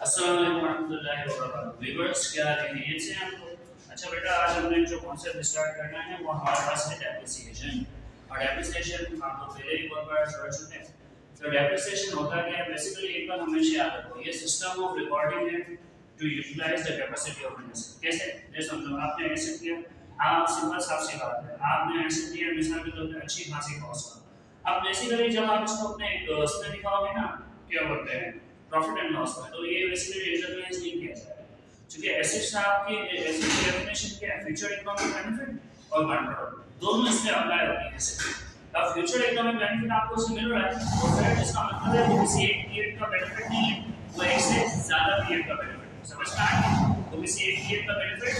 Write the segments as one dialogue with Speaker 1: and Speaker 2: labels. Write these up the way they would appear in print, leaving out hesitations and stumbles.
Speaker 1: अस्सलाम वालेकुम रहमतुल्लाहि व बरकातहू। व्यूअर्स, क्या खैरियत से हैं आपको? अच्छा बेटा, आज हमने जो कॉन्सेप्ट स्टार्ट करना है वो हमारे पास है डेप्रिसिएशन। और डेप्रिसिएशन आप तो पहले ही बहुत बार पढ़ चुके हैं। तो डेप्रिसिएशन होता क्या है? बेसिकली एक बात हमेशा याद रखो, ये सिस्टम ऑफ रिकॉर्डिंग है to utilise the capacity of an asset. कैसे? जैसे समझो आपने ऐसे किया, आप सिंपल साफ सी बात है, आपने ऐसे किया मिसाल के तौर पे अच्छी खासी कॉस्ट का। अब बेसिकली जब आप इसको अपने उसमें दिखाओगे ना, क्या बोलते हैं, प्रॉफिट एंड लॉस में, तो ये बेसिकली रिजल्ट नहीं किया जाएगा, क्योंकि एसेट्स आपकी एसेट की डेफिनेशन क्या है? फ्यूचर इकोनॉमिक बेनिफिट और कंट्रोल दोनों इसमें अप्लाई होती है। अब फ्यूचर इकोनॉमिक बेनिफिट आपको उससे मिल रहा है, और फिर इसका मतलब है कि किसी एक पीरियड का बेनिफिट नहीं है, वो एक से ज्यादा पीरियड का बेनिफिट है। समझ में आ गया? तो किसी एक पीरियड का बेनिफिट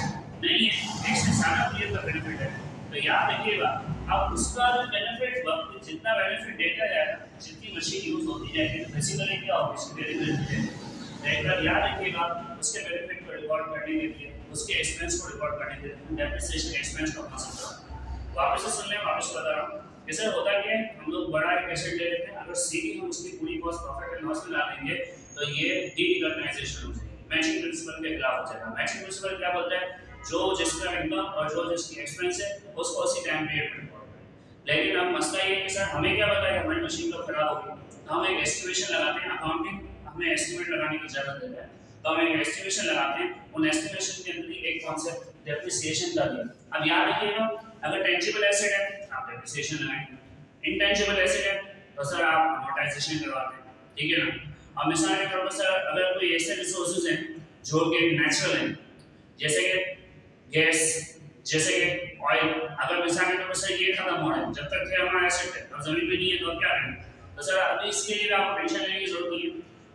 Speaker 1: नहीं है, एक से ज्यादा पीरियड का बेनिफिट है। तो याद रखिएगा, अब उसका बेनिफिट वक्त जितना बेनिफिट देता जाएगा, जितनी मशीन यूज होती जाएगी, तो बेसिकली क्या होगा, इसके बेनिफिट एक याद रखिएगा, उसके बेनिफिट को रिकॉर्ड करने के लिए, उसके एक्सपेंस को रिकॉर्ड करने के लिए डेप्रिसिएशन एक्सपेंस का कांसेप्ट वापस से सुन लें, वापस बता रहा हूं। जैसे होता है कि हम लोग बड़ा एक एसेट ले लेते हैं, अगर सीधी हम उसकी पूरी कॉस्ट प्रॉफिट एंड लॉस में ला देंगे तो ये डी-रिकॉग्नाइजेशन हो जाएगी, मैचिंग प्रिंसिपल के खिलाफ हो जाएगा। मैचिंग प्रिंसिपल क्या बोलता है? जो जिसका इनकम और जो जिसकी एक्सपेंस है उसको उसी टाइम पीरियड में रिकॉर्ड करें। लेकिन अब मसला ये है कि सर हमें क्या पता है हमारी मशीन तो खराब होगी, तो हम एक एस्टिमेशन लगाते हैं। अकाउंटिंग हमें एस्टिमेट लगाने की इजाजत देता है, तो हम एक एस्टिमेशन लगाते हैं। उन एस्टिमेशन के अंदर ही एक कॉन्सेप्ट डेप्रिसिएशन का दिया। अब याद रखिएगा, अगर टेंजिबल एसेट है आप डेप्रिसिएशन लगाएंगे, इंटेंजिबल एसेट है तो सर आप अमोर्टाइजेशन करवाते हैं, ठीक है ना। अब मिसाल के तौर पर सर अगर कोई ऐसे रिसोर्सेज हैं जो कि नेचुरल हैं, जैसे कि गैस, जैसे कि ऑयल, अगर मिसाल के तौर पर सर ये खत्म हो रहा है, जब तक हमारा एसेट है अब जमीन पे नहीं है तो अब क्या करें? तो सर अभी इसके लिए आपको टेंशन लेने की जरूरत नहीं है,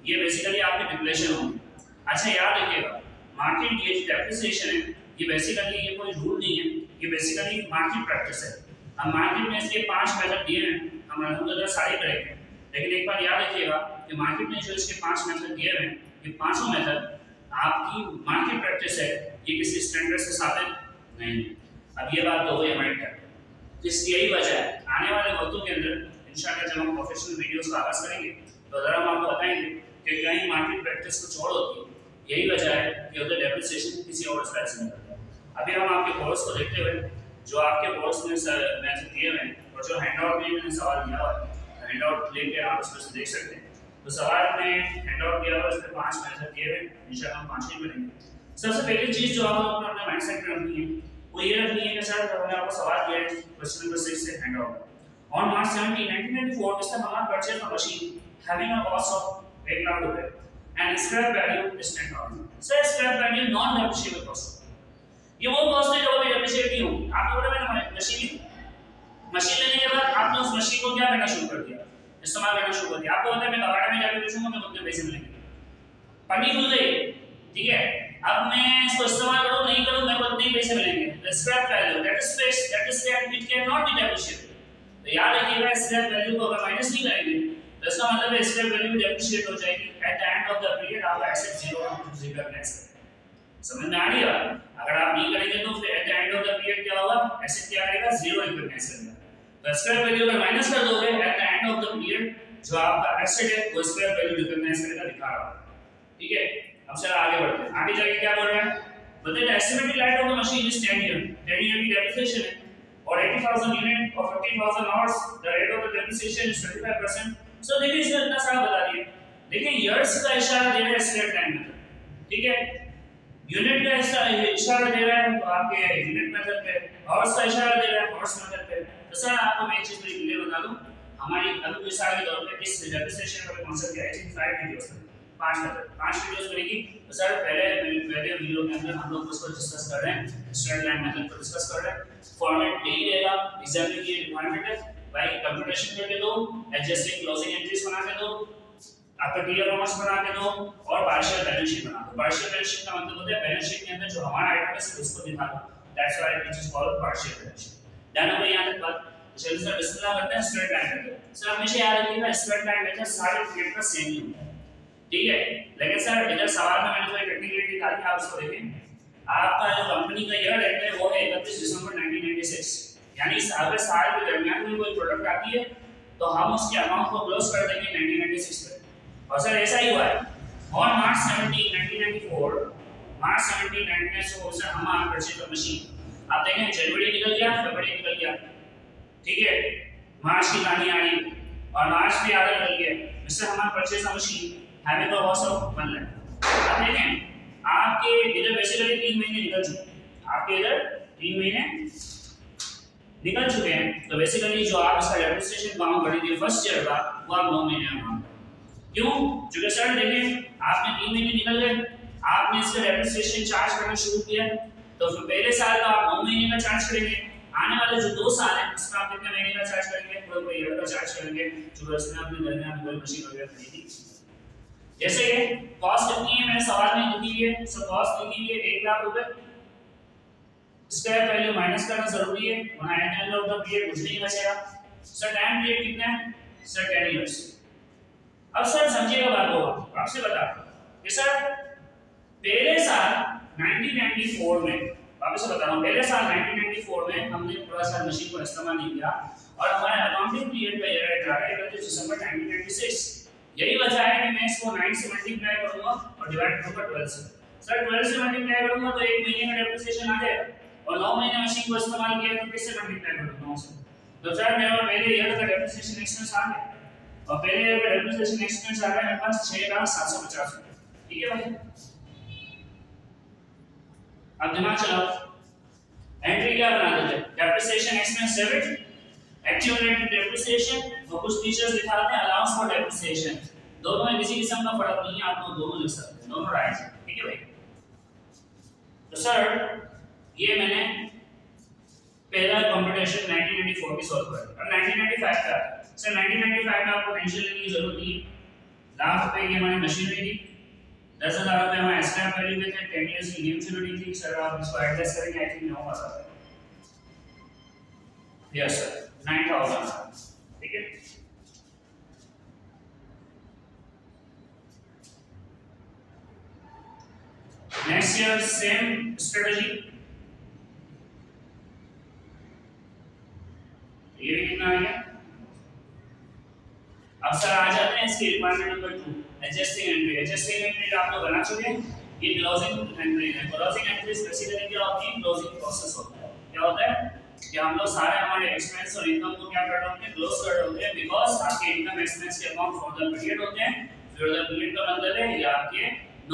Speaker 1: ये बेसिकली आपकी डिप्लेशन होगी। अच्छा याद रखिएगा, मार्केट ये डेप्रिसिएशन है, ये बेसिकली ये कोई रूल नहीं है, ये बेसिकली मार्केट प्रैक्टिस है। अब मार्केट में इसके 5 मेथड दिए हैं, हम अल्हम्दुलिल्लाह सारे करेंगे, लेकिन एक बार याद रखिएगा कि मार्केट में जो इसके 5 मेथड दिए हैं, ये पांचों मेथड आपकी मार्केट प्रैक्टिस है, ये किसी स्टैंडर्ड से साबित नहीं है। अब ये बात तो हुई हमारी टर्म, इसकी यही वजह है आने वाले वक्तों के अंदर इंशाल्लाह जब हम प्रोफेशनल वीडियोस का आगाज करेंगे तो जरा हम आपको बताएंगे कि कहीं मार्केट प्रैक्टिस कुछ और होती है। यही वजह है कि उधर डेप्रिसिएशन किसी और स्टाइल से नहीं करता है। अभी हम आपके कोर्स को देखते हुए, जो आपके कोर्स में मैसेज दिए हुए हैं और जो हैंडआउट में मैंने सवाल दिया हुआ है, हैंडआउट लेके आप उसमें से देख सकते हैं। तो सवाल में हैंडआउट दिया हुआ है, उसमें 5 मेथड दिए हुए हैं, इंशाल्लाह हम 5 ही पढ़ेंगे। सबसे पहली चीज जो आप लोगों को अपने माइंडसेट में रखनी है वो ये रखनी है कि सर हमने आपको सवाल दिया है क्वेश्चन नंबर 6 से handout, on March 17 1994 Mr. Hamad purchased a machine having a cost of 8 lakh रुपए and scrap value is 10,000. Sir scrap value non depreciable cost, ये वो कॉस्ट है जो अभी डेप्रिशिएट नहीं होगी। आपने बोला मैंने मशीन लेने के बाद आपने उस मशीन को क्या करना शुरू कर दिया, इस्तेमाल करना शुरू कर दिया। आपको पता है मैं कबाड़ में जाकर पूछूंगा मैं कितने पैसे मिलेंगे, पन्नी खुल गई, ठीक है। अब मैं इसको इस्तेमाल करूं नहीं करूं मेरे को कितने पैसे मिलेंगे, the scrap value that is fixed, that is that it can not be depreciated. तो याद रखिएगा स्क्रैप वैल्यू को अगर माइनस नहीं करेंगे तो इसका मतलब है स्क्रैप वैल्यू डेप्रिशिएट हो जाएगी। At the end of the period आपका एसेट 0 रिकॉग्नाइज करेगा। समझ में आ गया? अगर आप नहीं करेंगे तो फिर at the end of the period क्या होगा, एसेट क्या करेगा, 0 रिकॉग्नाइज करेगा। तो स्क्रैप वैल्यू अगर माइनस कर दोगे at the end of the period जो आपका एसेट है वो स्क्रैप वैल्यू रिकॉग्नाइज करेगा, दिखा रहा है, ठीक है। अब चलो आगे बढ़ते हैं, आगे जाके क्या बोल रहा है, बताइए the estimated life of the machine is 10 year, 10 year की डेप्रिसिएशन है और 80,000 यूनिट और 50,000 hours, the rate of the depreciation is 25%। सो देखिए इसमें इतना साफ बता दिया, देखिए ईयर्स का इशारा दे रहा है स्क्रैप टाइम में, ठीक है। यूनिट का इशारा दे रहा है आपके यूनिट मेथड पे, आवर्स का इशारा दे रहा है आवर्स मेथड पे। तो सर आपको मैं एक चीज बड़ी क्लियर बता दूं, हमारी अभी मिसाल के तौर पे इस डेप्रिसिएशन का कांसेप्ट है, आई थिंक 5 वीडियोस में 5 वीडियोस बनेगी। तो सर पहले वीडियो के अंदर हम लोग उसको डिस्कस कर रहे हैं, स्ट्रेट लाइन मेथड को डिस्कस कर रहे हैं। फॉर्मेट यही रहेगा, एग्जाम में ये रिक्वायरमेंट है भाई, कंप्यूटेशन करके दो, एडजस्टिंग क्लोजिंग एंट्रीज बना के दो, आपका टीयर अमाउंट्स बना के दो और पार्शियल बैलेंस शीट बना दो। पार्शियल बैलेंस शीट का मतलब होता है बैलेंस शीट के अंदर जो हमारा आइटम है सिर्फ उसको दिखा दो, that's why it is called partial balance sheet. Done हो गई यहां तक बात। चलिए सर बिस्मिल्लाह करते हैं स्ट्रेट लाइन मेथड। सर हमेशा याद रखिएगा स्ट्रेट लाइन मेथड सारे पीरियड का सेम ही होता है, ठीक है। लेकिन सर इधर सवाल में मैंने कोई टेक्निकलिटी डाली, आप उसको देखें। आपका जो कंपनी का ईयर है वो है 31 दिसंबर 1996, यानी अगर साल के दरमियान में कोई प्रोडक्ट आती है तो हम उसके अमाउंट को क्लोज कर देंगे 1996 पे। और सर ऐसा ही हुआ है, On March 17, 1994, March 17, 1994 से हमारा परचेज ऑफ मशीन। आप देखें जनवरी निकल गया, फरवरी निकल गया, ठीक है, मार्च की कहानी आ रही और मार्च भी आधा निकल गया। इससे हमारा purchase of machine having a loss of 1 lakh. आप देखें आपके इधर बेसिकली 3 महीने निकल चुके हैं, आपके इधर 3 महीने निकल चुके हैं, तो बेसिकली जो आप इसका डेप्रिसिएशन काउंट करेंगे फर्स्ट ईयर का वो आप 9 महीने में काउंट करेंगे। क्यों? क्योंकि सर देखिए आपने 3 महीने निकल गए, आपने इसका डेप्रिसिएशन चार्ज करना शुरू किया, तो फिर पहले साल का आप 9 महीने का चार्ज करेंगे, आने वाले जो 2 साल है उसमें आप कितने महीने का चार्ज करेंगे? पूरे ईयर का चार्ज करेंगे, जो उसमें आपने दरमियान में कोई मशीन वगैरह खरीदी। जैसे कॉस्ट कितनी है मैंने सवाल में लिखी हुई है, सो कॉस्ट लिखी हुई है 1 लाख रुपए, स्क्वायर वैल्यू माइनस करना जरूरी है, वहां एंड ऑफ द पीरियड कुछ नहीं बचेगा। सर टाइम पीरियड कितना है? Sir 10 years. अब सर समझिएगा बात को, आपसे बता कि सर पहले साल 1994 में, वापस बता रहा हूं, पहले साल 1994 में हमने पूरा साल मशीन को इस्तेमाल नहीं किया और हमारे अकाउंटिंग पीरियड का ईयर एंड आ रहा है 31 दिसंबर 1996। यही वजह है कि मैं इसको 9 से मल्टीप्लाई करूंगा और डिवाइड करूंगा 12 से। सर 12 से मल्टीप्लाई करूंगा तो 1 महीने का डेप्रिसिएशन आ जाएगा और 9 महीने मशीन को इस्तेमाल किया तो किससे मल्टीप्लाई करूंगा? 9 से। तो सर मेरा पहले ईयर का डेप्रिसिएशन एक्सपेंस आ गया और पहले ईयर का डेप्रिसिएशन एक्सपेंस आ गया मेरे पास 6,750 रुपए, ठीक है भाई। अब दिमाग चलाओ, एंट्री क्या बना देते हैं? Depreciation expense debit, accumulated depreciation और कुछ फीचर्स दिखाते हैं अलाउंस फॉर डेप्रिसिएशन। दोनों में किसी किस्म का फर्क नहीं है, आप लोग दोनों लिख सकते हैं, दोनों राइट है, ठीक है भाई। तो सर ये मैंने पहला कंप्यूटेशन 1994 की सॉल्व कर। अब 1995 का सर 1995 में आपको टेंशन लेने की जरूरत नहीं है। लाख रुपए की हमारी मशीनरी थी, 10,000 रुपए हमारे स्क्रैप वैल्यू में थे, 10 इयर्स की न्यू मैच्योरिटी थी। सर आप इसको एडजस्ट करेंगे, आई थिंक 9 आता है। यस सर 9,000, ठीक है। नेक्स्ट ईयर सेम स्ट्रेटजी, ये भी कितना आ गया? अब सर आ जाते हैं इसकी requirement number 2, adjusting entry. Adjusting entry आप लोग बना चुके हैं, ये क्लोजिंग एंट्री है। क्लोजिंग एंट्री बेसिकली क्या होती है? क्लोजिंग प्रोसेस होता है। क्या होता है कि हम लोग सारे हमारे एक्सपेंस और इनकम को क्या कर रहे होते हैं? क्लोज कर रहे होते हैं, बिकॉज़ आपके इनकम एक्सपेंस के अकाउंट फॉर द पीरियड होते हैं। फॉर द पीरियड का मतलब है ये आपके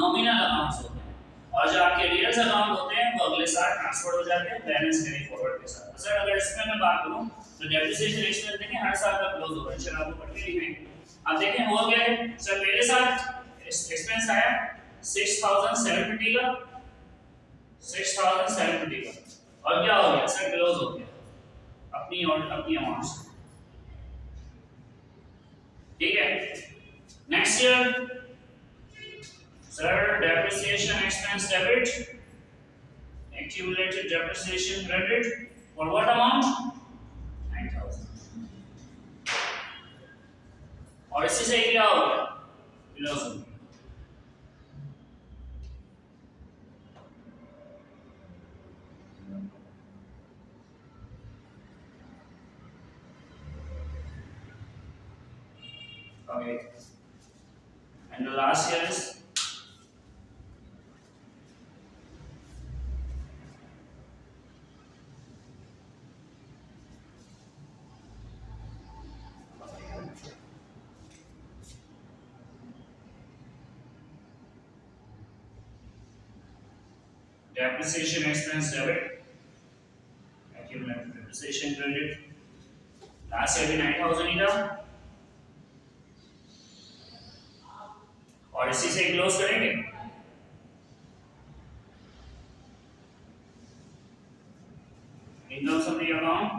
Speaker 1: नॉमिनल अकाउंट्स होते हैं और जो आपके रियल्स अकाउंट होते हैं वो अगले साल ट्रांसफर हो जाते हैं बैलेंस कैरी फॉरवर्ड के साथ। सर अगर इसमें मैं बात करूं तो डेप्रिसिएशन एक्सपेंस देखें हर साल का क्लोज होगा, चलो आपको पढ़ के लिखेंगे। अब देखें हुआ क्या है? सर पहले साल एक्सपेंस आया 6,750 का, 6,750 का और क्या हो गया? सर क्लोज हो गया अपनी और अपनी अमाउंट से, ठीक है। Next year sir depreciation expense debit, accumulated depreciation credit for what amount? 9,000। और इसी से क्या हो गया? Philosophy. Okay. And the last year is depreciation expense debit, accumulated depreciation credit. Last year भी 9,000 ही था और इसी से क्लोज करेंगे। इनकम समरी अकाउंट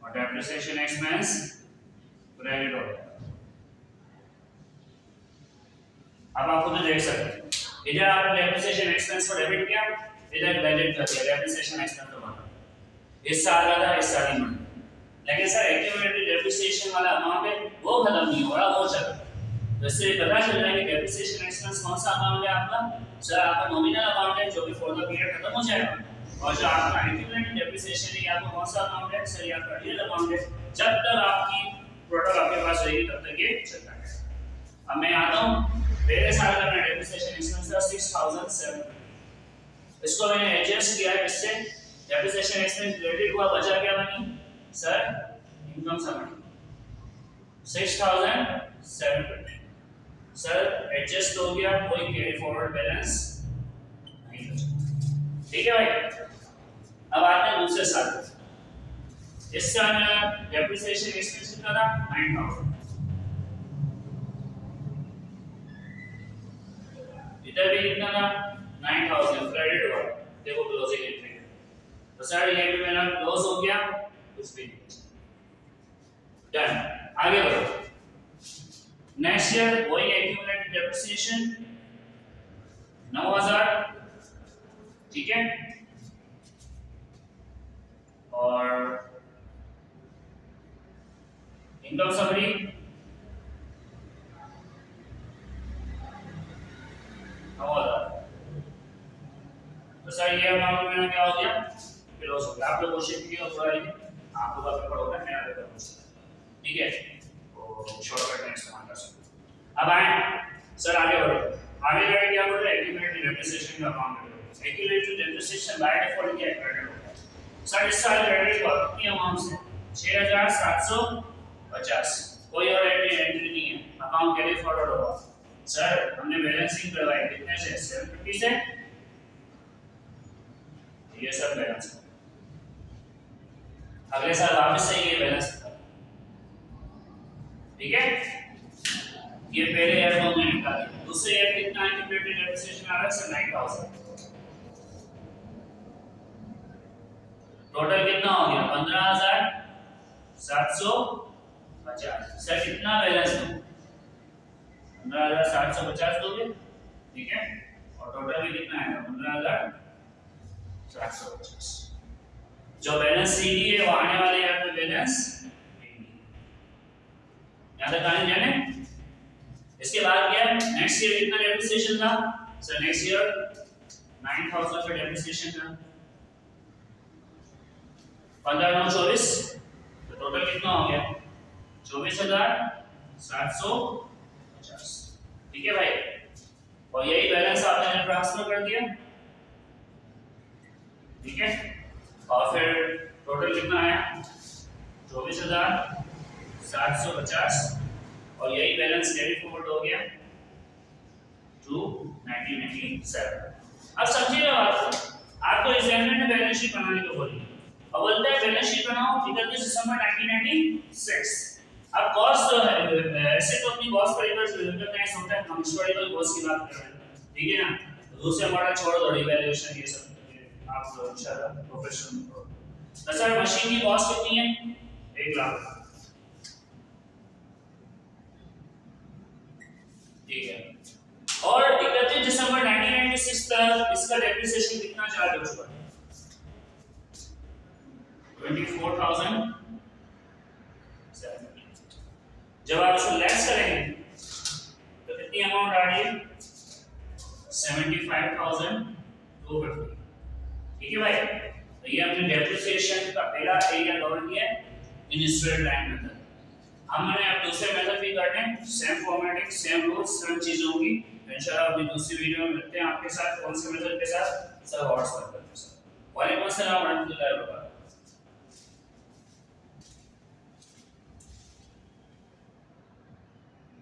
Speaker 1: और डेप्रिसिएशन एक्सपेंस क्रेडिट हो गया। अब आप खुद देख सकते हैं, इधर आपने डेप्रिसिएशन एक्सपेंस को डेबिट किया, इधर क्रेडिट कर दिया, डेप्रिसिएशन एक्सपेंस तो बना। इस साल का था, इस साल ही बना। लेकिन सर एक्यूमुलेटेड डेप्रिसिएशन वाला अमाउंट है वो खत्म नहीं हो रहा, वो चल रहा है। तो इससे पता चल रहा है कि डेप्रिसिएशन एक्सपेंस कौन सा अमाउंट है आपका? सर आपका नॉमिनल अमाउंट है जो कि फॉर द पीरियड खत्म हो जाएगा और जो आपका एक्यूमुलेटेड डेप्रिसिएशन है ये आपका कौन सा अमाउंट है? सर ये आपका रियल अमाउंट है। जब तक आपकी टोटल आपके पास रहेगी तब तक ये चलता है। अब मैं आता हूँ पहले साल का मैं डेप्रिसिएशन एक्सपेंस था 6700, इसको मैंने एडजस्ट किया किससे, डेप्रिसिएशन एक्सपेंस क्रेडिट हुआ, बचा क्या बनी sir income summary 6750 sir adjust हो गया, कोई कैरी फॉरवर्ड बैलेंस नहीं बचा। ठीक है भाई। अब आते हैं दूसरे साल, इस साल मेरा डेप्रिसिएशन एक्सपेंस कितना था 9000, इधर भी कितना था 9000 क्रेडिट हुआ, देखो क्लोजिंग एंट्री, तो सर ये भी मेरा क्लोज हो गया, कुछ भी नहीं, डन। आगे बढ़ो, नेक्स्ट ईयर वही एक्यूमुलेटेड डेप्रिसिएशन 9000, ठीक है, और इनकम समरी तो सर ये अमाउंट मेरा क्या हो गया क्लोज हो गया। आप लोग क्वेश्चन की थोड़ा लिखें, आप लोग का पेपर होगा, मेरा पेपर होगा, ठीक है, तो शॉर्टकट में इस्तेमाल कर सकते। अब आए सर आगे बढ़ो, आगे जाके क्या बोल रहे हैं एक्यूमुलेटेड डेप्रिसिएशन का अमाउंट करो, एक्यूमुलेटेड डेप्रिसिएशन बाय डिफॉल्ट क्या क्रेडिट होगा सर, इस साल क्रेडिट हुआ कितनी अमाउंट से 6750, कोई और एंट्री नहीं है, अकाउंट कैरी फॉरवर्ड होगा सर, हमने बैलेंसिंग करवाई कितने से 750 से, ये सब बैलेंस है, अगले साल वापस से ये बैलेंस था, ठीक है, ये पहले ईयर को हमने निकाल दिया, दूसरे ईयर कितना एक्यूमुलेटेड डेप्रिसिएशन आ रहा है सर 9000, टोटल कितना हो गया 15750, सर कितना बैलेंस दो 15750 दोगे, ठीक है, और टोटल में कितना आएगा 15750, जो बैलेंस सीडी है वो आने वाले ईयर में बैलेंस याद रखना जाने। इसके बाद क्या नेक्स्ट ईयर कितना डेप्रिसिएशन था सर, नेक्स्ट ईयर 9000 का डेप्रिसिएशन था, 15 9 24, तो टोटल कितना हो गया 24750, ठीक है भाई, और यही बैलेंस आपने ट्रांसफर कर दिया, ठीक है, और फिर टोटल कितना आया 24750, और यही बैलेंस कैरी फॉरवर्ड हो गया टू 1997। अब समझिएगा बात को, आपको एग्जामिनर ने बैलेंस शीट बनाने को बोली, अब बोलता है बैलेंस शीट बनाओ 31 दिसंबर 1996। अब कॉस्ट ऐसे तो अपनी कॉस्ट पर रिवर्स रिकॉग्नाइज होता है, हम हिस्टोरिकल कॉस्ट की बात कर रहे हैं, ठीक है ना, तो दूसरे मॉडल छोड़ दो, रिवैल्यूएशन ये सब आप लोग इंशाल्लाह प्रोफेशनल करो। तो सर मशीन की कॉस्ट कितनी है 1 लाख, ठीक है, और 31 दिसंबर 1996 तक इसका डेप्रिसिएशन कितना चार्ज हो चुका है 24,000। जब आप इसको लेस करेंगे तो कितनी अमाउंट आ रही है 75,250, ठीक है भाई, तो ये हमने डेप्रिसिएशन का पहला एरिया कवर किया इन स्ट्रेट लाइन मेथड। हमने अब दूसरे मेथड भी करने, same formatting same rules same चीजें होंगी, इंशाल्लाह अपनी दूसरी वीडियो में मिलते हैं आपके साथ, कौन से मेथड के साथ सर, व्हाट्सएप पर। वालेकुम अस्सलाम व रहमतुल्लाहि व बरकातहू।